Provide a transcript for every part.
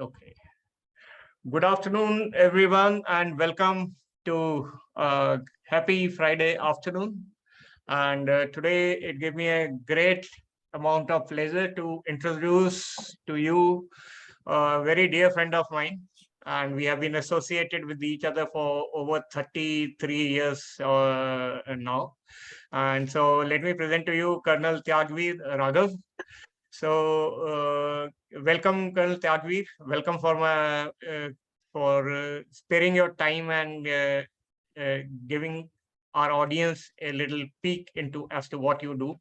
Okay. Good afternoon, everyone, and welcome to happy Friday afternoon. And today it gives me a great amount of pleasure to introduce to you a very dear friend of mine. And we have been associated with each other for over 33 years now. And so let me present to you Colonel Tyagvir Raghav. So, welcome, Colonel Tyagvir. Welcome for sparing your time and giving our audience a little peek into as to what you do.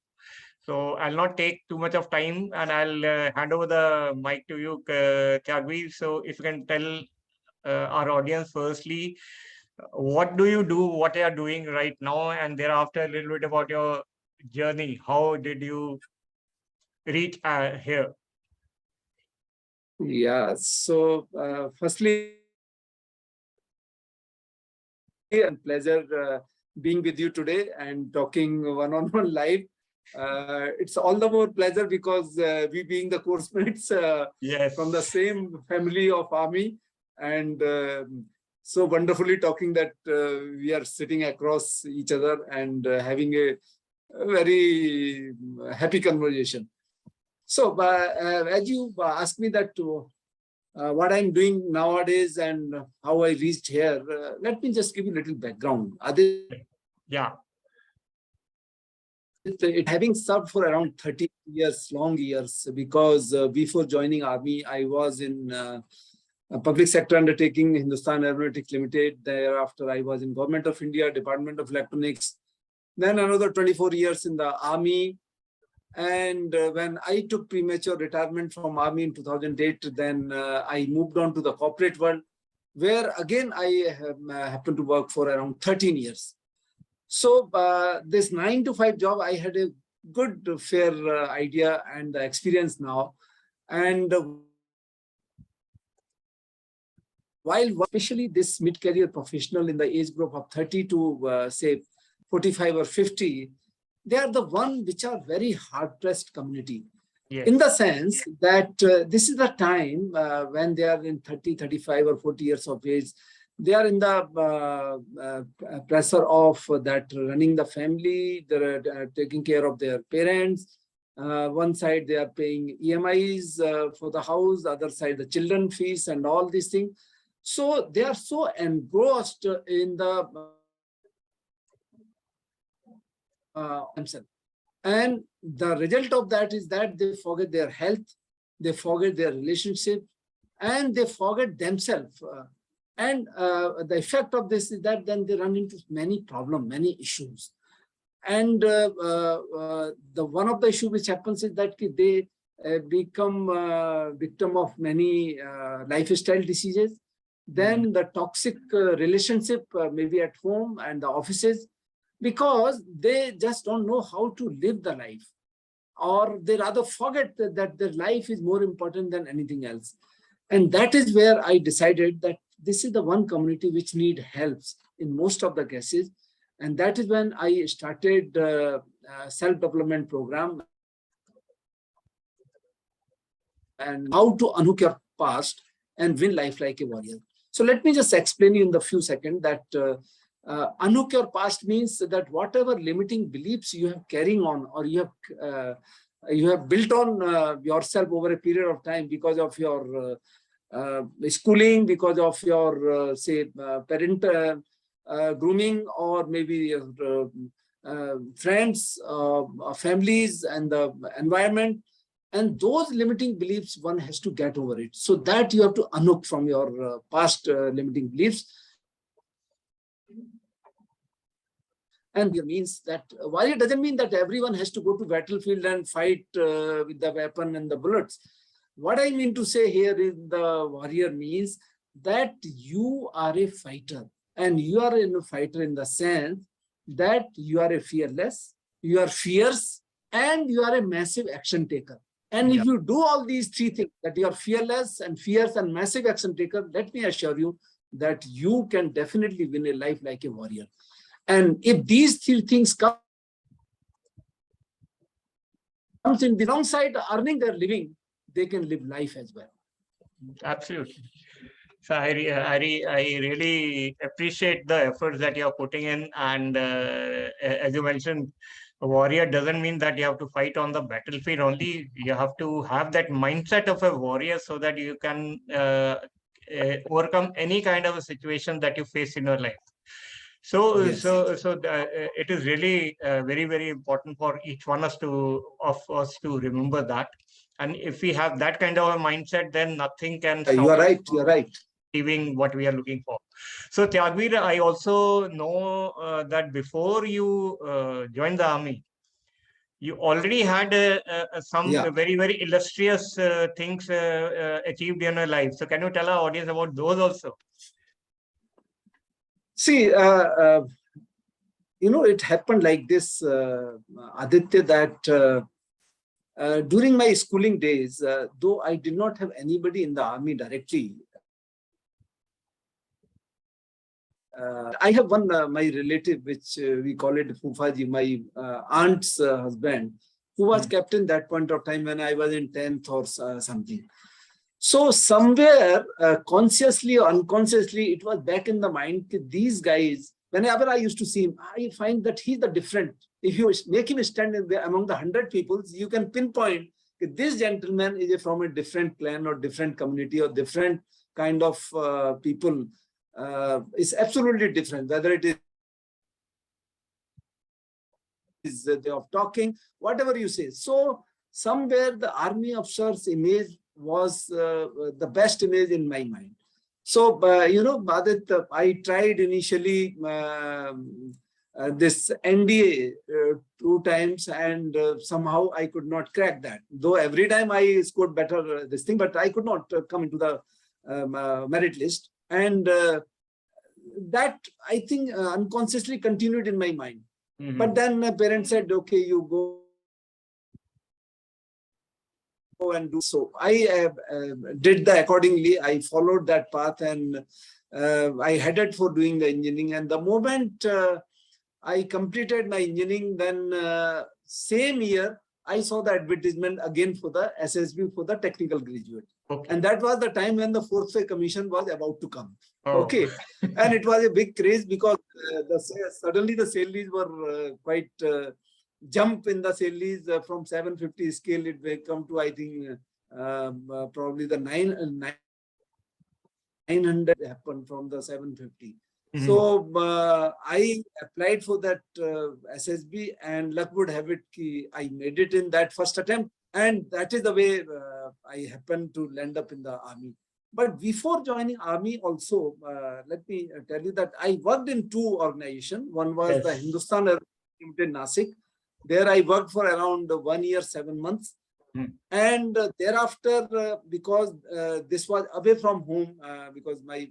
So, I'll not take too much of time, and I'll hand over the mic to you, Tyagvir. So, if you can tell our audience firstly, what do you do, what you are doing right now, and thereafter a little bit about your journey. How did you reach here? Yeah, so firstly, a pleasure being with you today and talking one-on-one live. It's all the more pleasure because we being the course mates Yes. from the same family of army, and so wonderfully talking that we are sitting across each other and having a very happy conversation. So, as you asked me that what I'm doing nowadays and how I reached here, let me just give you a little background. Yeah. Having served for around 30 years, long years, because before joining army, I was in Public Sector Undertaking, Hindustan Aeronautics Ltd. Thereafter, I was in Government of India, Department of Electronics. Then another 24 years in the army. And when I took premature retirement from army in 2008, then I moved on to the corporate world, where again I happened to work for around 13 years. So this 9-to-5 job, I had a good, fair idea and experience now. And while especially this mid-career professional in the age group of 30 to say 45 or 50, they are the one which are very hard-pressed community. Yes. In the sense that this is the time when they are in 30, 35 or 40 years of age, they are in the pressure of that running the family, they're taking care of their parents. One side they are paying EMIs for the house, the other side the children fees and all these things. So they are so engrossed in the themselves. And the result of that is that they forget their health, they forget their relationship, and they forget themselves. And the effect of this is that then they run into many problems, many issues. And the one of the issues which happens is that they become victim of many lifestyle diseases. Then the toxic relationship, maybe at home and the offices, because they just don't know how to live the life, or they rather forget that their life is more important than anything else. And that is where I decided that this is the one community which need help in most of the cases. And that is when I started self-development program and how to unhook your past and win life like a warrior. So let me just explain you in the few seconds that unhook your past means that whatever limiting beliefs you have carrying on, or you have built on yourself over a period of time because of your schooling, because of your say parent grooming, or maybe your friends, families, and the environment. And those limiting beliefs, one has to get over it. So that you have to unhook from your past limiting beliefs. And it means that warrior doesn't mean that everyone has to go to battlefield and fight with the weapon and the bullets. What I mean to say here is the warrior means that you are a fighter, and you are a fighter in the sense that you are a fearless, you are fierce, and you are a massive action taker. And if you do all these three things, that you are fearless and fierce and massive action taker, let me assure you that you can definitely win a life like a warrior. And if these three things comes in alongside earning their living, they can live life as well. Absolutely. So I really appreciate the efforts that you're putting in. And as you mentioned, a warrior doesn't mean that you have to fight on the battlefield only. You have to have that mindset of a warrior so that you can overcome any kind of a situation that you face in your life. Yes. It is really very, very important for each one of us to remember that. And if we have that kind of a mindset, then nothing can You stop are us right. You are from right. achieving what we are looking for. So, Tyagvir, I also know that before you joined the army, you already had some Yeah. very, very illustrious things achieved in your life. So, can you tell our audience about those also? See, it happened like this, Aditya, that during my schooling days, though I did not have anybody in the army directly, I have one, my relative, which we call it Fufaji, my aunt's husband, who was captain that point of time when I was in 10th or something. So somewhere, consciously or unconsciously, it was back in the mind that these guys, whenever I used to see him, I find that he's the different. If you make him stand in there among the 100 people, you can pinpoint that this gentleman is from a different clan or different community or different kind of people. It's absolutely different, whether it is the way of talking, whatever you say. So somewhere the army officer's image was the best image in my mind. So, Badit, I tried initially this NDA 2 times, and somehow I could not crack that. Though every time I scored better this thing, but I could not come into the merit list. And that, I think, unconsciously continued in my mind. But then my parents said, okay, you go and do. So I did that accordingly. I followed that path, and I headed for doing the engineering. And the moment I completed my engineering, then same year, I saw the advertisement again for the SSB for the technical graduate. Okay. And that was the time when the fourth pay commission was about to come. Oh. Okay. And it was a big craze because suddenly the salaries were quite jump in the salaries from 750 scale. It may come to, I think, probably the 900 happened from the 750. So I applied for that SSB, and luck would have it, I made it in that first attempt. And that is the way I happened to land up in the army. But before joining army also, let me tell you that I worked in 2 organizations. One was the Hindustan Aeronautics Ltd in Nasik. There I worked for around 1 year, 7 months. And thereafter, because this was away from home, because my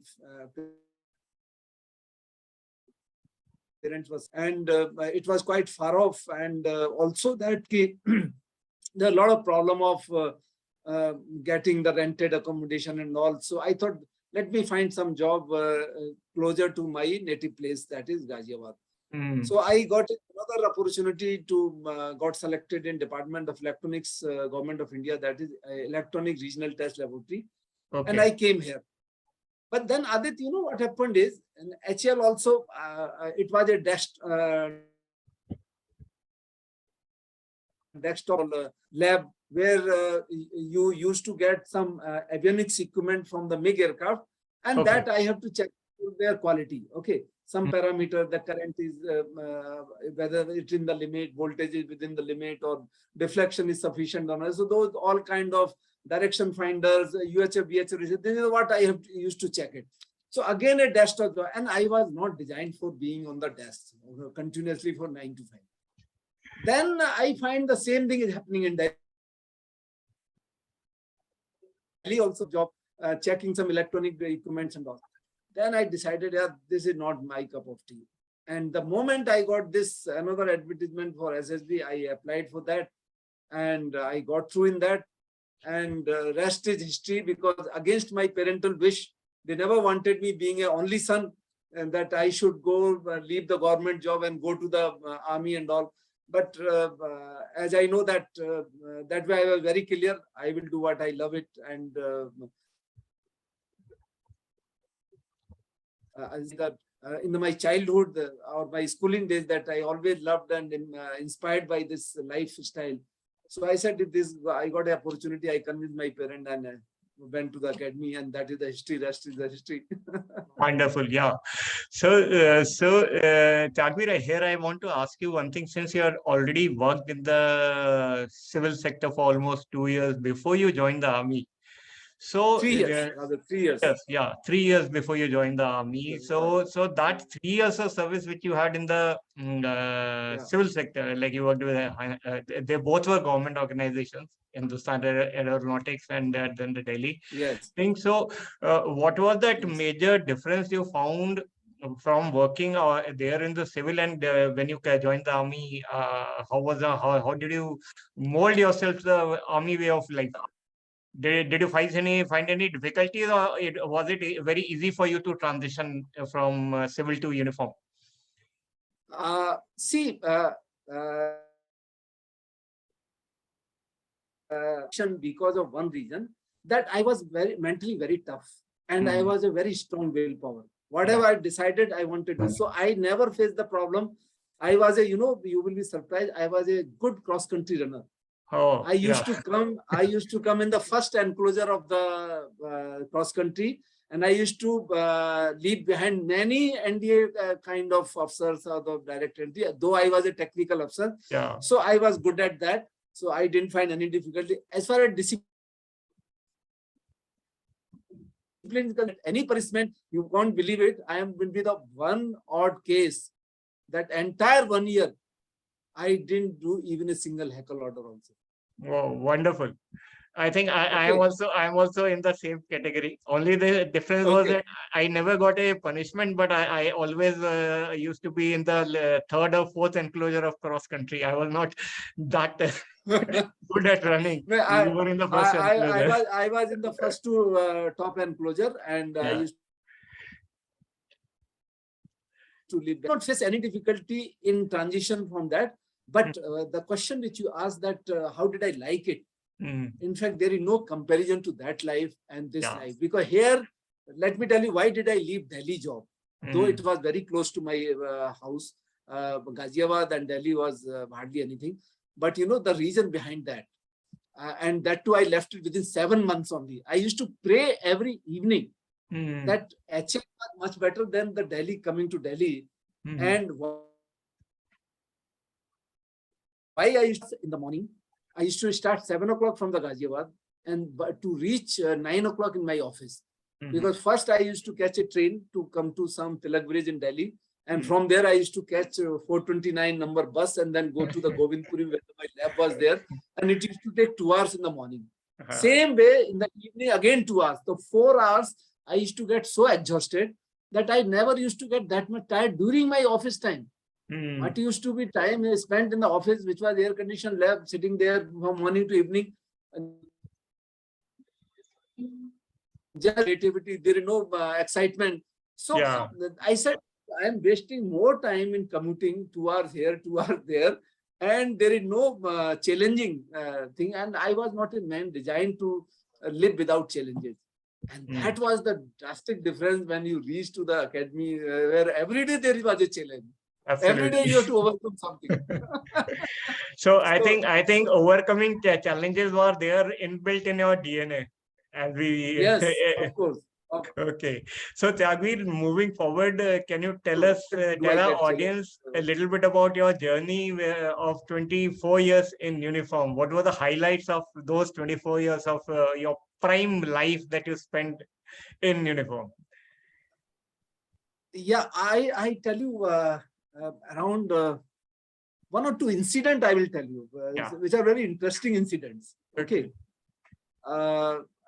parents was, and it was quite far off, and also that there are a lot of problem of getting the rented accommodation and all. So I thought, let me find some job closer to my native place, that is Ghaziabad. So I got another opportunity to got selected in Department of Electronics, Government of India, that is Electronics Regional Test Laboratory. Okay. And I came here. But then, Adit, you know what happened is, in HL also, it was a desktop lab where you used to get some avionics equipment from the MiG aircraft, and that I have to check their quality. Okay, some parameter, the current is whether it's in the limit, voltage is within the limit, or deflection is sufficient or not. So those all kind of direction finders, UHF, VHF, this is what I have used to check it. So again, a desktop, and I was not designed for being on the desk continuously for 9 to 5. Then I find the same thing is happening in Delhi. Also job checking some electronic equipments and all. Then I decided, yeah, this is not my cup of tea. And the moment I got this another advertisement for SSB, I applied for that, and I got through in that. And rest is history, because against my parental wish, they never wanted me, being an only son, and that I should go leave the government job and go to the army and all. But as I know that that way I was very clear, I will do what I love it. And in my childhood or my schooling days that I always loved and inspired by this lifestyle. So I said, if this I got an opportunity, I convinced my parent and went to the academy, and that is the history. Rest is the history. Wonderful. Yeah. So, Tyagvir, here I want to ask you one thing. Since you had already worked in the civil sector for almost 2 years before you joined the army. So, 3 years, rather 3 years. yes, yeah, 3 years before you joined the army. So that 3 years of service which you had in the civil sector, like you worked with, they both were government organizations, Hindustan Aeronautics and then the Delhi Yes. thing. So, what was that Yes. major difference you found from working there in the civil and when you joined the army? How did you mold yourself to the army way of life? Did you find any difficulties, or was it very easy for you to transition from civil to uniform? See, because of one reason, that I was mentally very tough, and I was a very strong willpower. Whatever I decided, I wanted to. So I never faced the problem. I was you will be surprised, I was a good cross-country runner. Oh, I used to come in the first enclosure of the cross country, and I used to leave behind many NDA kind of officers or the direct entry, though I was a technical officer. Yeah. So I was good at that. So I didn't find any difficulty. As far as discipline, any punishment, you can't believe it. I am will be the one odd case that entire 1 year I didn't do even a single heckle order also. Oh, wonderful. I think I am also in the same category. Only the difference was that I never got a punishment, but I always used to be in the third or fourth enclosure of cross country. I was not that good at running. You were in the first enclosure. I was in the first two top enclosure, and I used to leave. Not face any difficulty in transition from that. But the question which you asked, that how did I like it? In fact, there is no comparison to that life and this life. Because here, let me tell you, why did I leave Delhi job? Though it was very close to my house, Ghaziabad and Delhi was hardly anything. But you know the reason behind that. And that too, I left it within 7 months only. I used to pray every evening that HM was much better than the Delhi, coming to Delhi. And why I used to, in the morning, I used to start 7 o'clock from the Ghaziabad and to reach 9 o'clock in my office. Because first I used to catch a train to come to some Tilak village in Delhi. And from there I used to catch 429 number bus and then go to the Govindpuri where my lab was there. And it used to take 2 hours in the morning. Same way in the evening, again 2 hours. So 4 hours, I used to get so exhausted that I never used to get that much tired during my office time. What used to be time spent in the office, which was air-conditioned lab, sitting there from morning to evening. Just creativity, there is no excitement. So I said, I am wasting more time in commuting, 2 hours here, 2 hours there, and there is no challenging thing. And I was not a man designed to live without challenges. And that was the drastic difference when you reach to the academy, where every day there was a challenge. Absolutely. Every day you have to overcome something. So I think overcoming challenges were there inbuilt in your DNA. And yes, of course. Okay. So Tyagvir, moving forward, can you tell us, tell our audience a little bit about your journey of 24 years in uniform? What were the highlights of those 24 years of your prime life that you spent in uniform? Yeah, I tell you around 1 or 2 incidents I will tell you, which are very interesting incidents. Okay.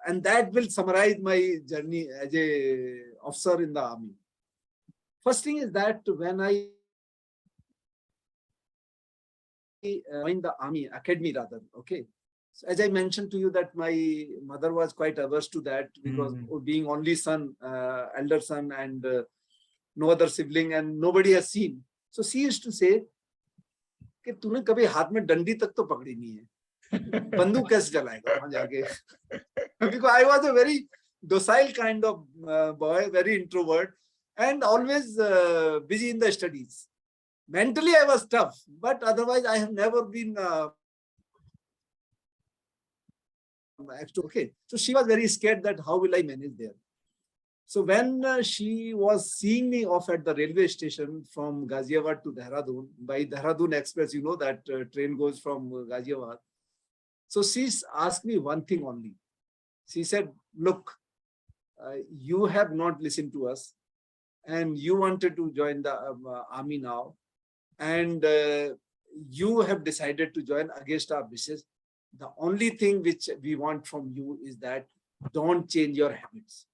And that will summarize my journey as a officer in the army. First thing is that when I joined the army, academy rather, okay. So as I mentioned to you that my mother was quite averse to that because being only son, elder son, and no other sibling, and nobody has seen. So she used to say, कि तूने कभी हाथ में डंडी तक तो पकड़ी नहीं है, बंदूक कैसे चलाएगा वहां जाके? Because I was a very docile kind of boy, very introvert, and always busy in the studies. Mentally, I was tough, but otherwise, I have never been okay. So she was very scared that how will I manage there. So when she was seeing me off at the railway station from Ghaziabad to Dehradun, by Dehradun Express, you know that train goes from Ghaziabad. So she asked me one thing only. She said, look, you have not listened to us and you wanted to join the army now. And you have decided to join against our wishes. The only thing which we want from you is that don't change your habits.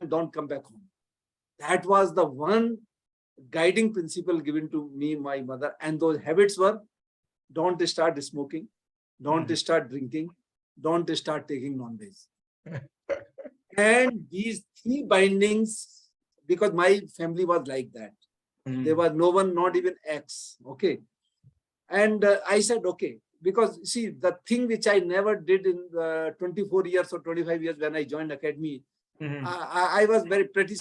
Don't come back home. That was the one guiding principle given to me, my mother. And those habits were, don't start smoking, don't start drinking, don't start taking non-veg. And these three bindings, because my family was like that. There was no one, not even ex. Okay. And I said, okay, because see, the thing which I never did in 24 years or 25 years when I joined academy, I was very pretty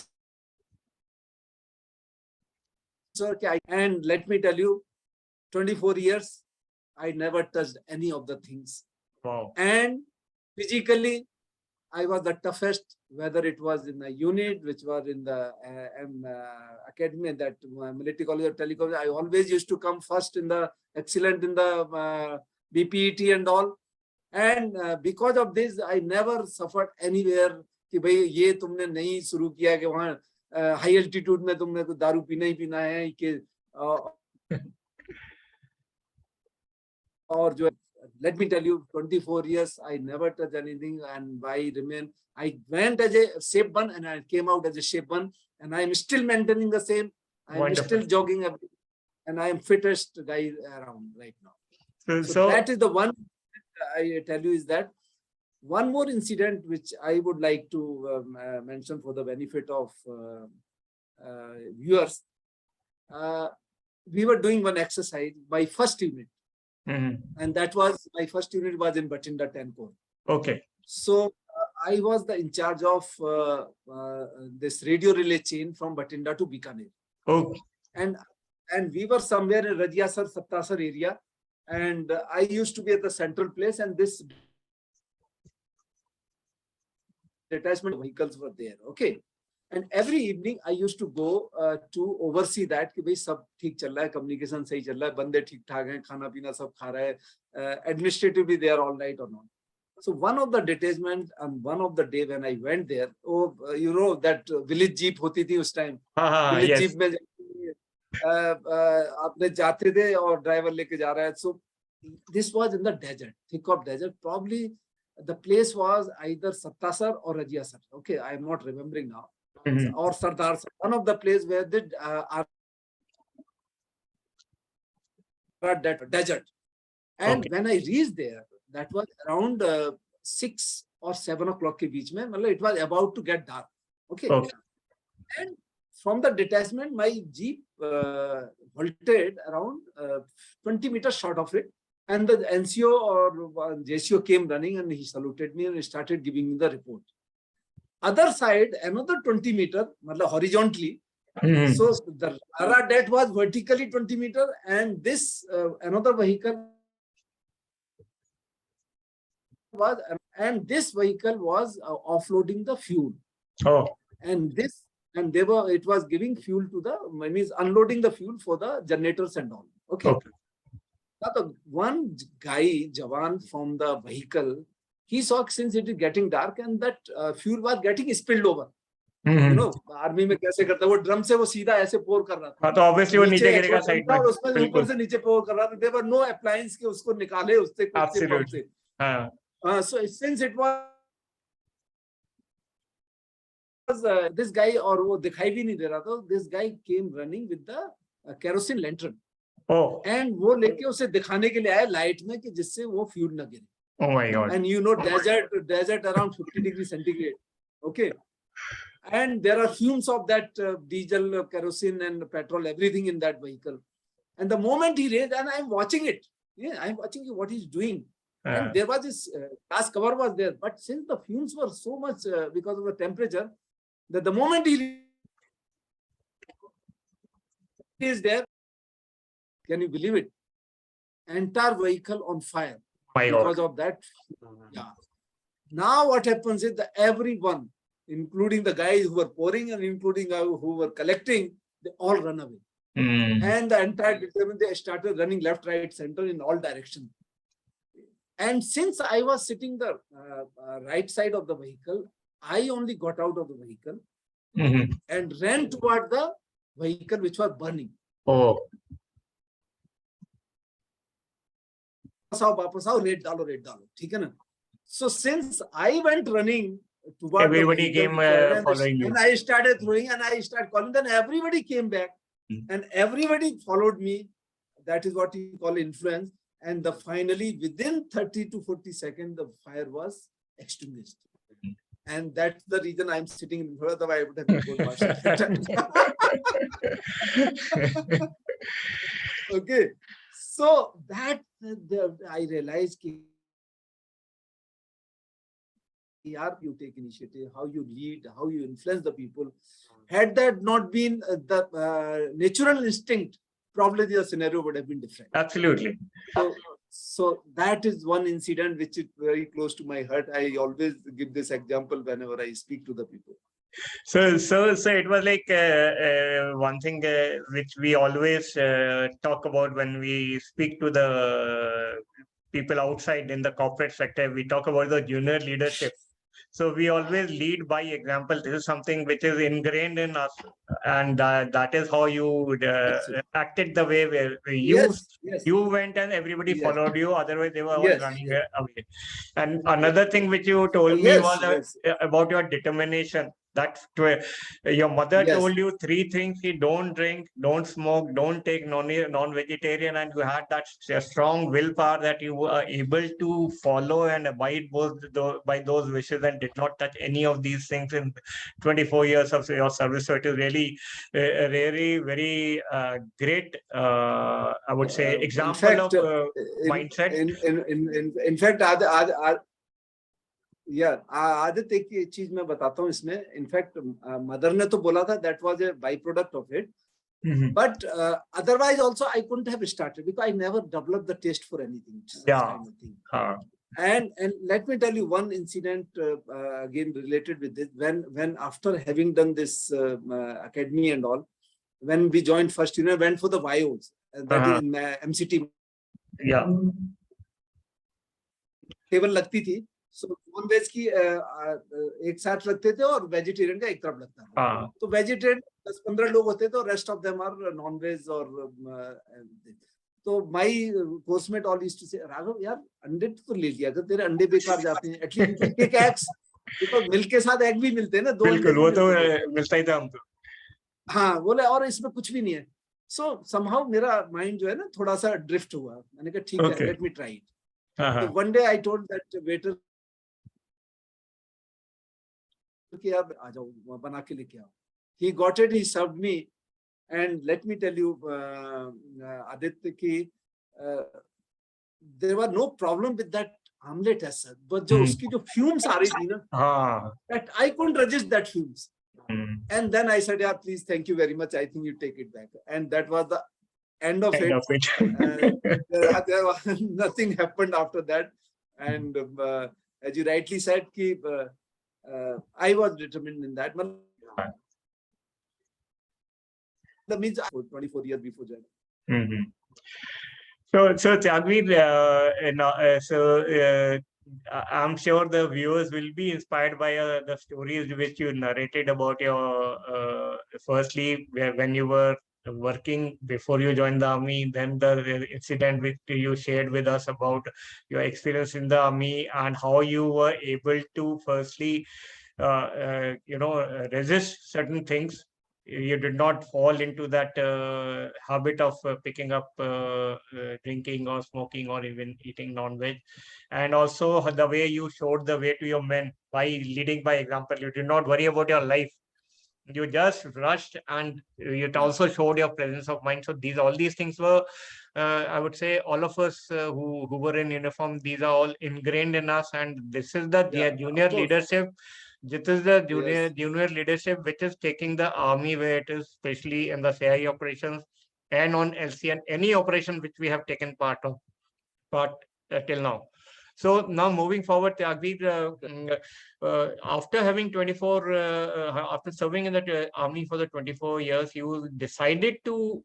sure. And let me tell you, 24 years, I never touched any of the things. Wow. And physically, I was the toughest, whether it was in the unit, which was in the academy, that military college of telecom. I always used to come first in the excellent in the BPET and all. And because of this, I never suffered anywhere कि भाई ये तुमने नहीं शुरू किया कि वहाँ high altitude में तुमने तो दारू पीना ही पीना है कि और जो let me tell you, 24 years, I never touched anything, and I remain. I went as a shape one and I came out as a shape one, and I am still maintaining the same. I am still jogging, and I am fittest guy around right now. So that is the one I tell you is that. One more incident which I would like to mention for the benefit of viewers. We were doing one exercise, my first unit. And that was, my first unit was in Bathinda 10 Corps. Okay. So I was the in charge of this radio relay chain from Bathinda to Bikaner. Okay. And we were somewhere in Rajiyasar, Sattasar area. And I used to be at the central place, and this detachment vehicles were there. Okay. And every evening I used to go to oversee that कि भाई सब ठीक चल रहा है, communication सही चल रहा है, बंदे ठीक ठाक हैं, खाना पीना सब खा रहा है, administratively they are all right or not. So one of the detachment and one of the day when I went there, oh, you know that village jeep होती थी उस time. Village jeep में आपने जाते थे और driver लेके जा रहा है. So this was in the desert, thick of desert. Probably the place was either Sattasar or Rajiyasar. Okay, I am not remembering now. Or Sardar, one of the places where the desert. And when I reached there, that was around 6 or 7 o'clock ke beech mein. It was about to get dark. Okay. And from the detachment, my jeep halted around 20 meters short of it. And the NCO or JCO came running and he saluted me and started giving me the report. Other side, another 20 meter, horizontally. So the Aradet was vertically 20 meter, and this another vehicle was, and this vehicle was offloading the fuel. And this, and they were, it was giving fuel to the, means unloading the fuel for the generators and all. Okay. Now the one guy, Jawan from the vehicle, he saw since it is getting dark and that fuel was getting spilled over. You know, army में कैसे करता है वो drum से वो सीधा ऐसे पोर कर रहा था. हाँ तो obviously वो नीचे गिरेगा साइड में. और उसमें ऊपर से नीचे पोर कर रहा था. There were no appliance के उसको निकाले उससे कुछ से पंप से. हाँ. So since it was this guy और वो दिखाई भी नहीं दे रहा था. This guy came running with the kerosene lantern. And वो लेके उसे दिखाने के लिए आया लाइट में कि जिससे वो फ्यूल न गिरे. Oh my God. And you know, desert around 50 degrees centigrade. Okay. And there are fumes of that diesel, kerosene and petrol, everything in that vehicle. And the moment he raised, and I'm watching it. Yeah, I'm watching what he's doing. And there was this glass cover was there, but since the fumes were so much because of the temperature, that the moment he is there, can you believe it? Entire vehicle on fire because of that. Yeah. Now what happens is that everyone, including the guys who were pouring and including who were collecting, they all run away. And the entire they started running left, right, center in all directions. And since I was sitting the right side of the vehicle, I only got out of the vehicle and ran toward the vehicle which was burning. Oh. Red dalo, ठीक है ना? So since I went running toward everybody came following you. And I started throwing and I started calling, then everybody came back and everybody followed me. That is what you call influence. And finally, within 30 to 40 seconds, the fire was extinguished. And that's the reason I'm sitting in front of the I would have been Okay. So that I realized how you take initiative, how you lead, how you influence the people. Had that not been the natural instinct, probably the scenario would have been different. Absolutely. So that is one incident which is very close to my heart. I always give this example whenever I speak to the people. So it was like one thing which we always talk about when we speak to the people outside in the corporate sector. We talk about the junior leadership. So we always lead by example. This is something which is ingrained in us, and that is how you acted the way where you went and everybody followed you. Otherwise, they were all running away. And another thing which you told me was about your determination. That your mother told you 3 things: don't drink, don't smoke, don't take non-vegetarian, and you had that strong willpower that you were able to follow and abide by those wishes and did not touch any of these things in 24 years of your service. So it is really very great, I would say, example of mindset. In fact, आदत एक चीज मैं बताता हूँ इसमें. In fact mother ने तो बोला था that was a byproduct of it, but otherwise also I couldn't have started because I never developed the taste for anything. Kind of thing. And let me tell you one incident again related with this. When after having done this academy and all, when we joined first year, went for the YOs, that is in MCT. Table लगती थी. So non veg की एक साथ लगते थे और vegetarian का एक तरफ लगता था. तो वेजिटेरियन 10-15 लोग होते थे और rest of them are non veg. और तो my coursemate all used to say, Raghav यार अंडे तो ले लिया कर, तेरे अंडे बेकार जाते हैं. एटलीस्ट एक एग्स, बिकॉज़ मिल्क के साथ एग भी मिलते हैं ना. 2 बिल्कुल, वो तो मिलता ही था हमको. हाँ बोले, और इसमें कुछ भी नहीं है. सो समहाउ मेरा माइंड जो है ना थोड़ा सा ड्रिफ्ट हुआ. मैंने कहा ठीक है, let me try it. So one day I told that waiter कि आप आ जाओ बना के लेके आओ. He got it, he served me, and let me tell you, Aditya, कि there was no problem with that omelette as such, but जो उसकी जो fumes आ रही थी ना, that I couldn't resist that fumes. And then I said, yeah, please, thank you very much. I think you take it back. And that was the end of it. There was nothing happened after that. And as you rightly said, I was determined in that. That means 24 years before joining. So Tyagvir, I'm sure the viewers will be inspired by the stories which you narrated about your firstly when you were working before you joined the army, then the incident which you shared with us about your experience in the army and how you were able to firstly resist certain things. You did not fall into that habit of picking up drinking or smoking or even eating non-veg. And also the way you showed the way to your men by leading by example. You did not worry about your life. You just rushed, and it also showed your presence of mind. So all these things were, I would say, all of us who were in uniform, these are all ingrained in us, and this is the Yeah, junior of course. leadership. This is the Yes. junior leadership which is taking the army where it is, especially in the CI operations and on LC and any operation which we have taken part till now. So now moving forward, Tyagvir, after having 24, after serving in the army for the 24 years, you decided to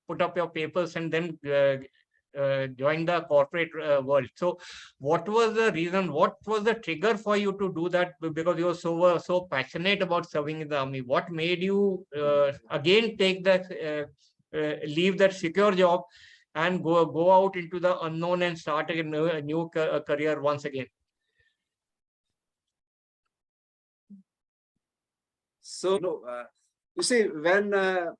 put up your papers and then join the corporate world. So what was the reason? What was the trigger for you to do that? Because you were so passionate about serving in the army. What made you again take that, leave that secure job and go out into the unknown and start a new career once again? So, you see, when uh,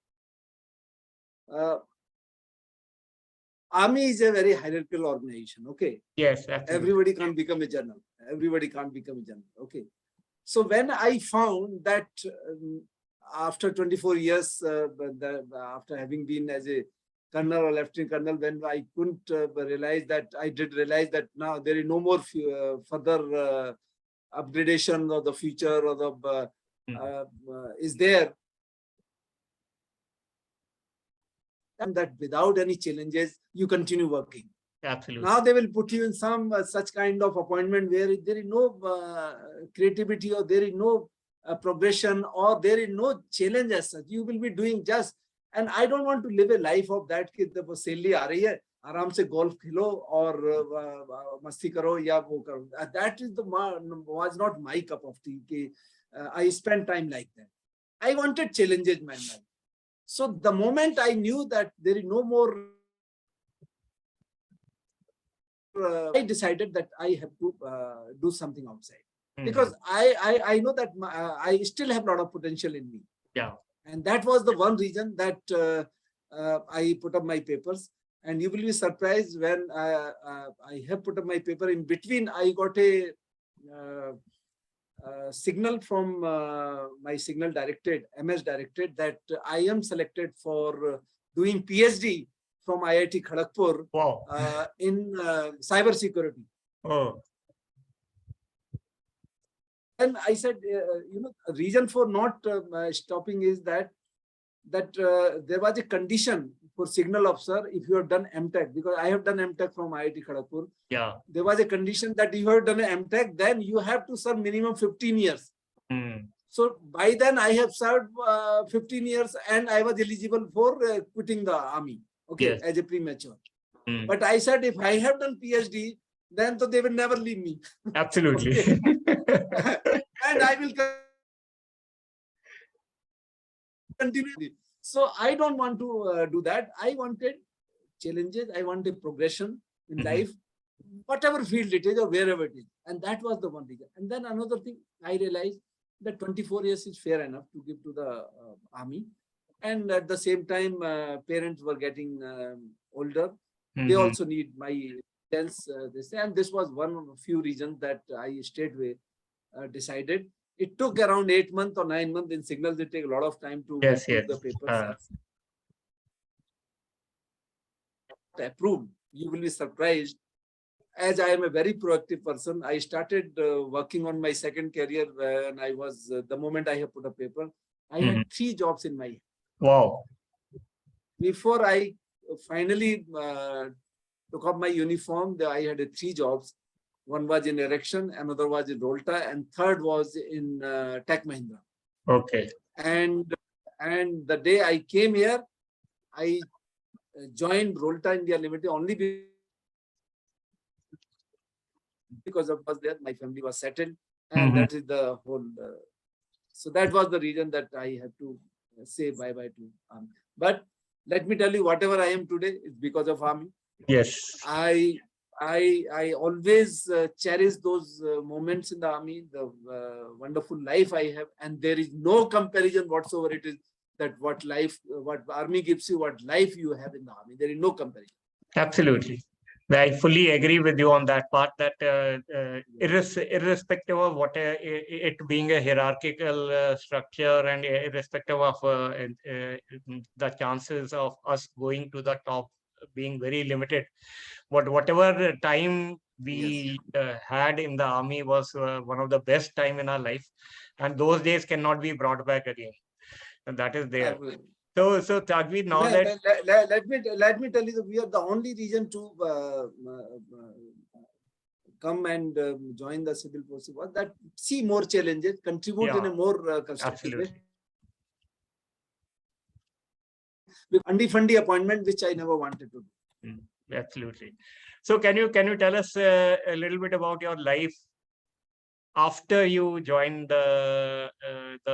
army is a very hierarchical organization, okay? Yes, absolutely. Everybody can't become a general. Everybody can't become a general, okay? So when I found that after 24 years, after having been as a colonel or lieutenant colonel, when I couldn't realize that, I did realize that now there is no more further upgradation or the future or the is there. And that without any challenges, you continue working. Absolutely. Now they will put you in some such kind of appointment where there is no creativity, or there is no progression, or there is no challenge as such. You will be doing just, and I don't want to live a life of that कि the salary आ रही है, आराम से golf खेलो और मस्ती करो या वो करो. That is was not my cup of tea. कि I spent time like that. I wanted challenges in my life. So the moment I knew that there is no more, I decided that I have to do something outside, because I know that I still have a lot of potential in me. Yeah. And that was the one reason that I put up my papers. And you will be surprised when I have put up my paper. In between, I got a signal from my signal directorate, MS directorate, that I am selected for doing PhD from IIT Kharagpur. Wow. In cyber security. Oh. And I said, the reason for not stopping is that there was a condition for signal officer if you have done MTech, because I have done MTech from IIT Kharagpur. Yeah. There was a condition that if you have done an MTech, then you have to serve minimum 15 years. So by then I have served 15 years and I was eligible for quitting the army, okay, yes, as a premature. But I said, if I have done PhD, then so they will never leave me. Absolutely. And I will continue. So I don't want to do that. I wanted challenges. I wanted progression in life, whatever field it is or wherever it is. And that was the one reason. And then another thing, I realized that 24 years is fair enough to give to the army. And at the same time, parents were getting older. They also need my sense. And this was one of a few reasons that I straightway decided. It took around 8 months or 9 months. In signals, it takes a lot of time to approve the papers. Approved. You will be surprised. As I am a very proactive person, I started working on my second career when I was, the moment I have put a paper, I had 3 jobs in my hand. Wow. Before I finally took up my uniform, I had 3 jobs. One was in erection, another was in Rolta, and third was in Tech Mahindra. Okay. And the day I came here, I joined Rolta India Limited only because of was there, my family was settled, and that is the whole. So that was the reason that I had to say bye-bye to army. But let me tell you, whatever I am today is because of army. Yes. I always cherish those moments in the army, the wonderful life I have, and there is no comparison whatsoever. It is that what army gives you, what life you have in the army. There is no comparison. Absolutely. I fully agree with you on that part, that irrespective of what it being a hierarchical structure, and irrespective of the chances of us going to the top being very limited, but whatever time Yes, we had in the army was one of the best time in our life, and those days cannot be brought back again, and that is there. absolutely. So Tyagvir, now that Let me tell you that we are the only region to come and join the civil forces was that see more challenges, contribute in yeah, a more constructive way. absolutely. With undy appointment, which I never wanted to do. Absolutely. So can you tell us a little bit about your life after you joined the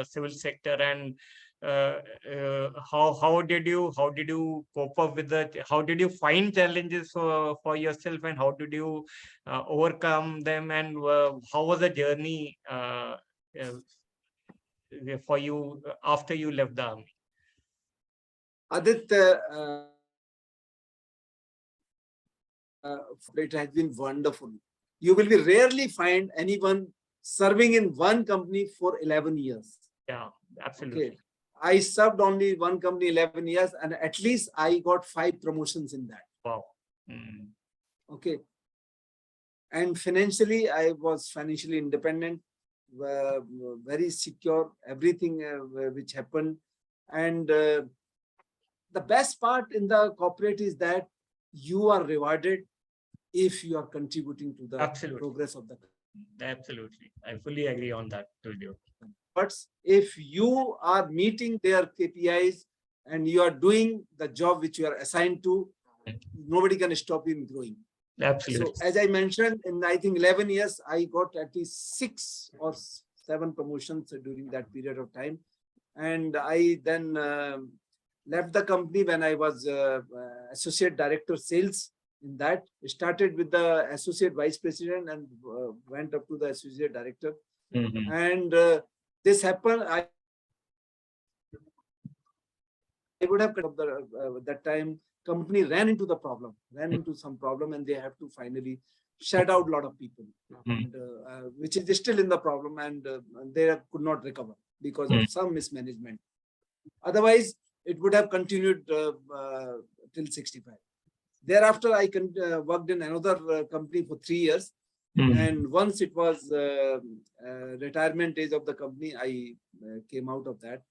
civil sector, and how did you cope up with that? How did you find challenges for yourself, and how did you overcome them, and how was the journey for you after you left the army? Aditya, it has been wonderful. You will be rarely find anyone serving in one company for 11 years. Yeah, absolutely. Okay. I served only one company 11 years, and at least I got 5 promotions in that. Wow. Okay. And financially, I was financially independent, very secure, everything which happened. And the best part in the corporate is that you are rewarded if you are contributing to the progress of the company. Absolutely. I fully agree on that with you. But if you are meeting their KPIs and you are doing the job which you are assigned to, nobody can stop you in growing. Absolutely. So as I mentioned, in I think 11 years, I got at least 6 or 7 promotions during that period of time. And I then left the company when I was associate director sales. In that, started with the associate vice president and went up to the associate director. And this happened. I would have that time company ran into some problem, and they have to finally shut out a lot of people, and, which is still in the problem, and they could not recover because of some mismanagement. Otherwise, it would have continued till 65. Thereafter, I worked in another company for 3 years. And once it was retirement age of the company, I came out of that.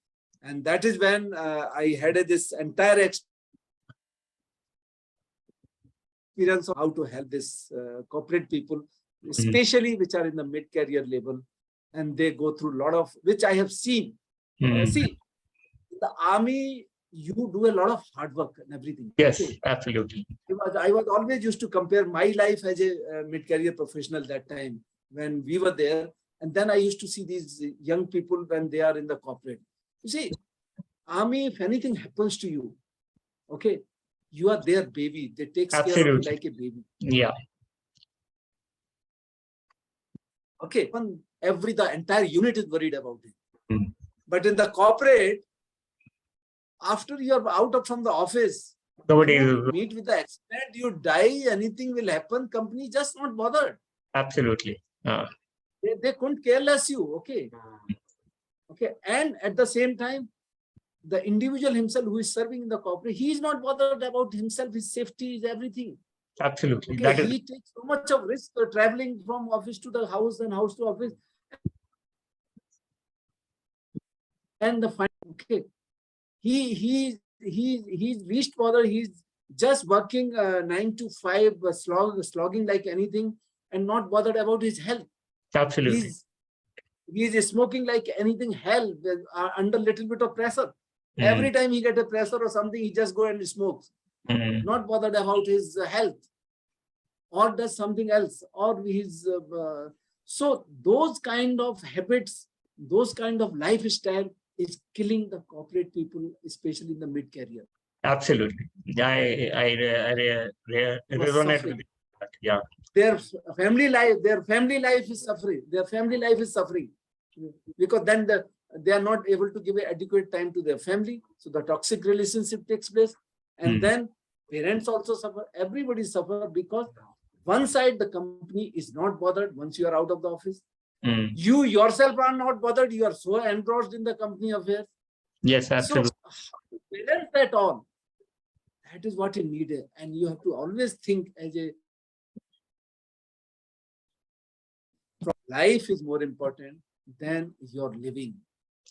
And that is when I had this entire experience of how to help this corporate people, especially which are in the mid-career level. And they go through a lot of, which I have seen. See, in the army, you do a lot of hard work and everything. Yes, okay. Absolutely. I was always used to compare my life as a mid-career professional that time when we were there. And then I used to see these young people when they are in the corporate. You see, army, if anything happens to you, okay, you are their baby. They take care of you like a baby. Yeah. Okay, the entire unit is worried about it. But in the corporate, after you are out from the office, you meet with the expert, you die, anything will happen, company just not bothered. Absolutely. They couldn't care less you, okay. Okay, and at the same time, the individual himself who is serving in the corporate, he is not bothered about himself, his safety, is everything. Absolutely. Okay, he takes so much of risk traveling from office to the house and house to office. And the final, okay, he's least bothered. He's just working 9 to 5, slogging like anything, and not bothered about his health. Absolutely. He's smoking like anything, hell, under little bit of pressure. Every time he gets a pressure or something, he just go and smokes. Not bothered about his health, or does something else, or his. So those kind of habits, those kind of lifestyle is killing the corporate people, especially in the mid-career. Absolutely. I resonate with that. Yeah. Their family life is suffering. Their family life is suffering because then they are not able to give adequate time to their family. So the toxic relationship takes place, and then Parents also suffer. Everybody suffer because one side the company is not bothered once you are out of the office. You yourself are not bothered. You are so engrossed in the company affairs. Yes, absolutely. So balance that all. That is what is needed, and you have to always think as a life is more important than your living.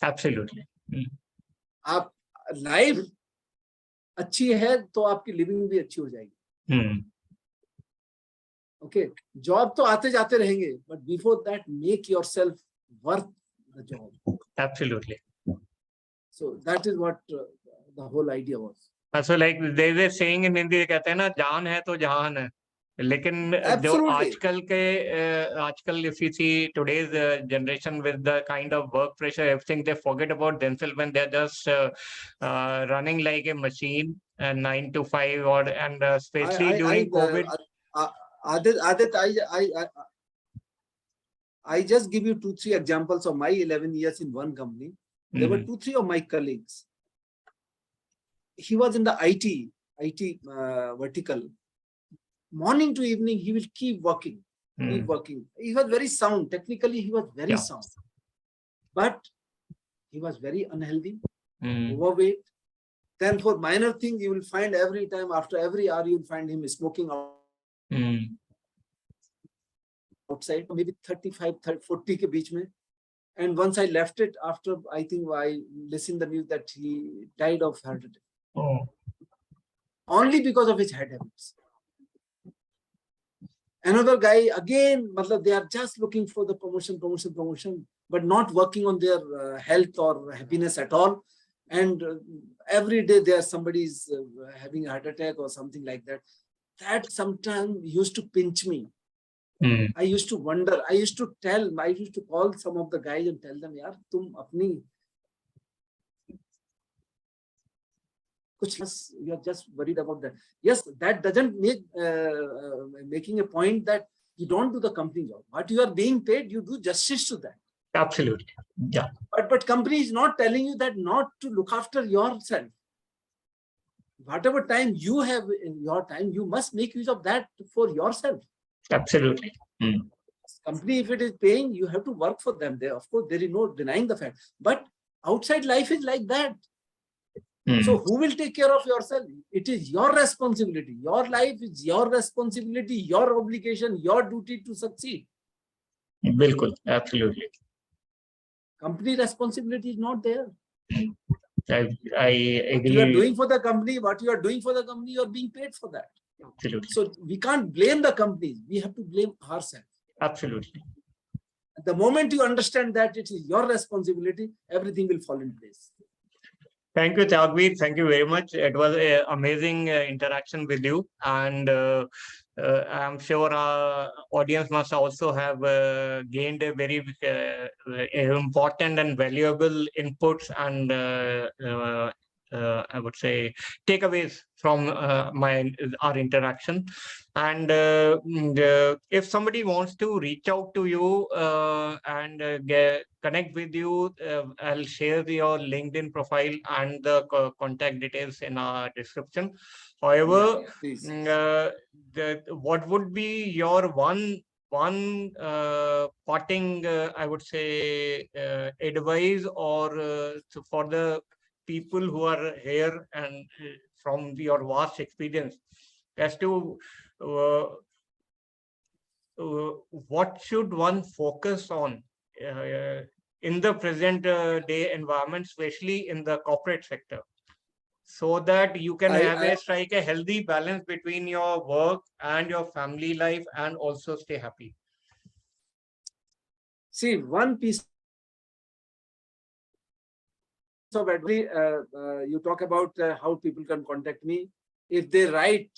Absolutely. आप life अच्छी है तो आपकी living भी अच्छी हो जाएगी. Okay, job तो आते जाते रहेंगे, but before that make yourself worth the job. Absolutely. So that is what the whole idea was. So like there is a saying in Hindi, कहते हैं ना, जान है तो जहान है. लेकिन जो आजकल if you see today's generation with the kind of work pressure, everything, they forget about themselves when they're just running like a machine, 9 to 5, or and especially during COVID. Adit, I just give you 2-3 examples of my 11 years in one company. There were 2-3 of my colleagues. He was in the IT vertical. Morning to evening, he will keep working. He was very sound. Technically, he was very sound. But he was very unhealthy, overweight. Then for minor things, you will find every time, after every hour, you will find him smoking outside, maybe 35-40 ke beech mein. And once I left it, after I think I listened the news that he died of heart attack. Only because of his head habits. Another guy, again, they are just looking for the promotion, but not working on their health or happiness at all. And every day somebody is having a heart attack or something like that. That sometimes used to pinch me. I used to wonder. I used to call some of the guys and tell them, "Yaar, tum apni you are just worried about that." Yes, that doesn't make making a point that you don't do the company job. What you are being paid, you do justice to that. Absolutely. Yeah. But company is not telling you that not to look after yourself. Whatever time you have in your time, you must make use of that for yourself. Absolutely. Company, if it is paying, you have to work for them. There, of course, there is no denying the fact. But outside life is like that. So who will take care of yourself? It is your responsibility. Your life is your responsibility, your obligation, your duty to succeed. Bilkul, absolutely. Company responsibility is not there. I agree. What you are doing for the company, you are being paid for that. Absolutely. So we can't blame the companies. We have to blame ourselves. Absolutely. The moment you understand that it is your responsibility, everything will fall in place. Thank you, Tyagvir. Thank you very much. It was an amazing interaction with you. And I'm sure our audience must also have gained a very important and valuable inputs and I would say takeaways from our interaction. And if somebody wants to reach out to you and connect with you, I'll share your LinkedIn profile and the contact details in our description. However, what would be your one parting, I would say, advice or for the people who are here and from your vast experience as to what should one focus on in the present day environment, especially in the corporate sector, so that you can strike a healthy balance between your work and your family life and also stay happy? See, one piece of advice, you talk about how people can contact me. If they write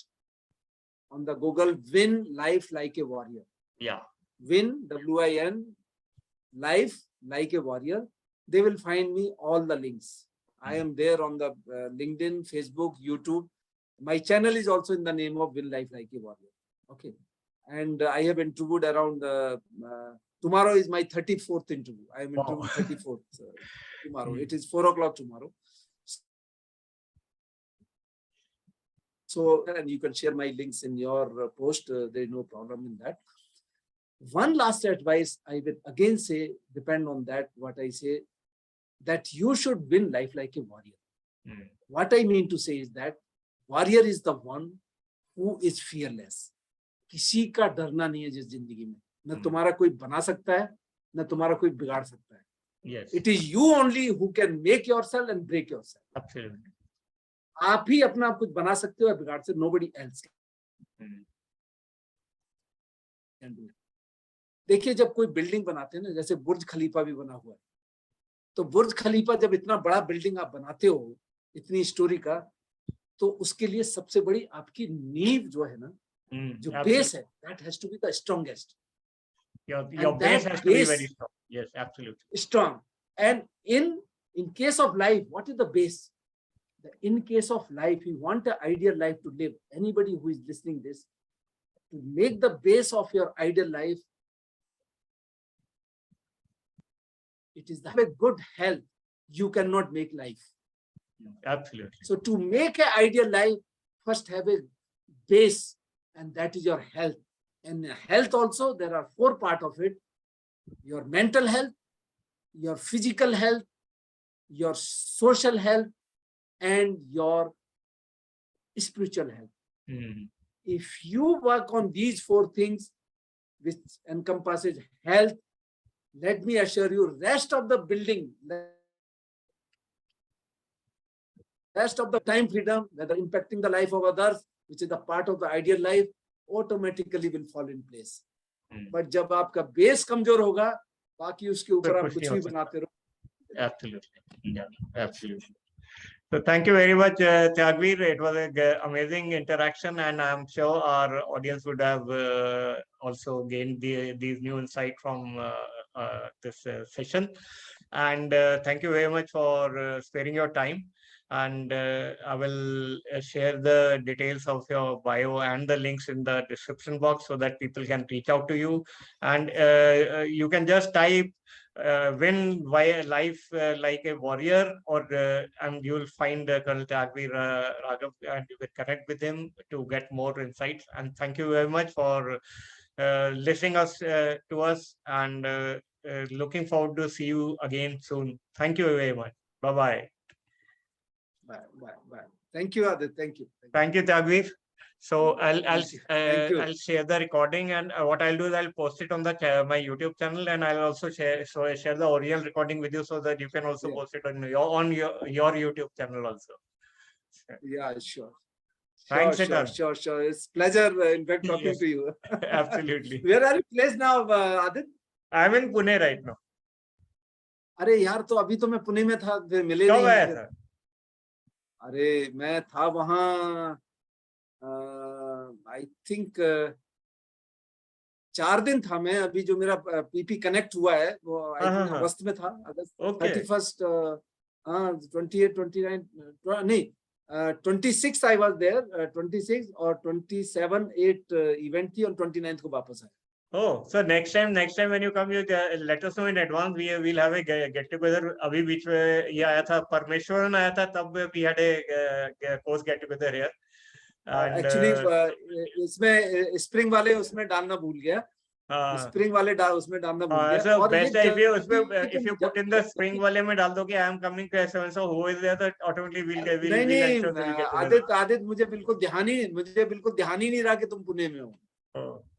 on the Google, "Win Life Like a Warrior." Yeah. Win, W-I-N, Life Like a Warrior. They will find me all the links. I am there on the LinkedIn, Facebook, YouTube. My channel is also in the name of Win Life Like a Warrior. Okay. And I have interviewed around, tomorrow is my 34th interview. I am interviewing 34th tomorrow. It is 4 o'clock tomorrow. So, and you can share my links in your post. There is no problem in that. One last advice I will again say, depend on that, what I say, that you should win life like a warrior. What I mean to say is that warrior is the one who is fearless. किसी का डरना नहीं है जिस जिंदगी में, न तुम्हारा कोई बना सकता है, न तुम्हारा कोई बिगाड़ सकता है. Yes. It is you only who can make yourself and break yourself. Absolutely. आप ही अपना आप कुछ बना सकते हो या बिगाड़ सकते हो. Nobody else can do it. देखिए, जब कोई बिल्डिंग बनाते हैं ना, जैसे बुर्ज खलीफा भी बना हुआ है, तो बुर्ज खलीफा जब इतना बड़ा बिल्डिंग आप बनाते हो, इतनी स्टोरी का, तो उसके लिए सबसे बड़ी आपकी नींव जो है ना, जो बेस है, that has to be the strongest. Your base has to be very strong. Yes, absolutely. Strong. And in case of life, what is the base? In case of life, you want an ideal life to live. Anybody who is listening this, to make the base of your ideal life, it is the good health. You cannot make life. Absolutely. So to make an ideal life, first have a base, and that is your health. And health also, there are 4 parts of it: your mental health, your physical health, your social health, and your spiritual health. If you work on these 4 things, which encompasses health, let me assure you, rest of the building, rest of the time freedom, whether impacting the life of others, which is the part of the ideal life, automatically will fall in place. But जब आपका base कमजोर होगा, बाकी उसके ऊपर आप कुछ भी बनाते रहो. Absolutely. Yeah, absolutely. So thank you very much, Tyagvir. It was an amazing interaction, and I'm sure our audience would have also gained these new insight from this session. And thank you very much for sparing your time. And I will share the details of your bio and the links in the description box so that people can reach out to you. And you can just type win life like a warrior, or and you will find Col Tyagvir Raghava, and you can connect with him to get more insights. And thank you very much for listening to us, and looking forward to see you again soon. Thank you very much. Bye-bye. Bye. Thank you, Adit. Thank you. Thank you, Tyagvir. So I'll share the recording, and what I'll do is I'll post it on the my YouTube channel, and I'll also share the original recording with you so that you can also post it on your YouTube channel also. Yeah, sure. Thanks, sure. It's pleasure in fact talking to you. Absolutely. Where are you placed now, Adit? I'm in Pune right now. अरे यार, तो अभी तो मैं पुणे में था, मिले कब नहीं. आया था? अरे मैं था वहाँ, आई थिंक 4 दिन था मैं. अभी जो मेरा पीपी कनेक्ट हुआ है वो आई थिंक अगस्त में था, अगस्त 31st, 28, 29, नहीं 26 आई वाज देयर, 26 और 27 8 इवेंट थी, और 29 को वापस आया. Oh, so next time when you come, you let us know in advance. We'll have a get together. अभी बीच में ये आया था, परमेश्वरन आया था, तब we had a course get together here. Actually, इसमें स्प्रिंग वाले उसमें डालना भूल गया. स्प्रिंग वाले उसमें डालना भूल गया. So best if you put in the spring वाले में डाल दो कि I am coming to S7, so who is there, तो automatically we'll नहीं, आदित्य मुझे बिल्कुल ध्यान ही नहीं रहा कि तुम पुणे में हो.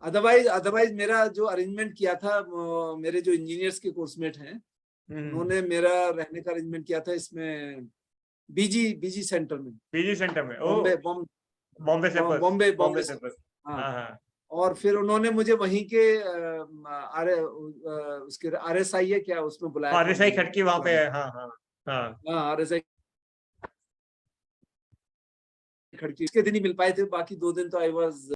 अदरवाइज मेरा जो अरेंजमेंट किया था, मेरे जो इंजीनियर्स के कोर्समेट हैं, उन्होंने मेरा रहने का अरेंजमेंट किया था इसमें बीजी सेंटर में. बॉम्बे से. हाँ. और फिर उन्होंने मुझे वहीं के उसके RSI है क्या, उसमें बुलाया. RSI खड़की वहां पे है. हाँ. RSI खड़की. इसके दिन ही मिल पाए थे, बाकी 2 दिन तो आई वाज